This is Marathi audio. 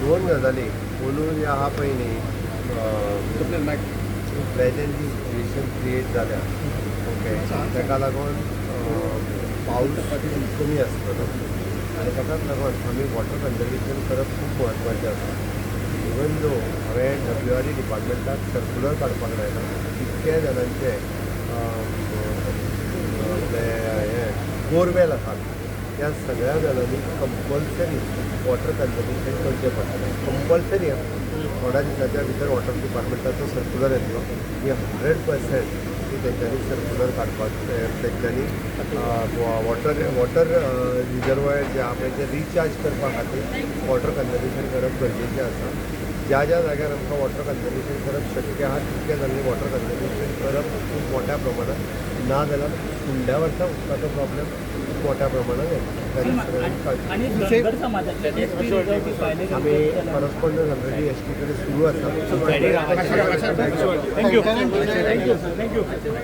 दोन गजाली अंदू जे आहा पळय न्ही प्रेजेंट जी सिच्युएशन क्रिएट जाल्या ओके ताका लागून पावस कमी आसतलो आनी ताकाच लागून आमी वॉटर कन्जर्वेशन करप खूब म्हत्वाचें आसा इवन दो हांवें WRE डिपार्टमेंटाक सर्कुलर काडपाक लायला कितके जाणांचे आपले हें बोरवेल आसात त्या सगळ्या जाणांनी कंपल्सरी वॉटर कन्जर्वेशन करचें पडटलें कंपल्सरी थोड्या दिसाच्या भितर वॉटर डिपार्टमेंटाचो सर्कुलर येतलो की 100% की तेंच्यांनी सर्कुलर काडपाक तेंच्यांनी वॉटर रिजर्वायर जे आहा पळय ते रिचार्ज करपा खातीर वॉटर कन्जर्वेशन करप गरजेचें आसा ज्या ज्या जाग्यार आमकां वॉटर कन्जर्वेशन करप शक्य आहा तितके जाग्यार वॉटर कन्जर्वेशन करप खूब मोठ्या प्रमाणात ना जाल्यार फुडल्या वर्सा उदकाचो प्रॉब्लेम खूब मोठ्या प्रमाणात येता आमी करस्पॉन्डन्स ऑलरेडी ST कडेन सुरू आसा थँक्यू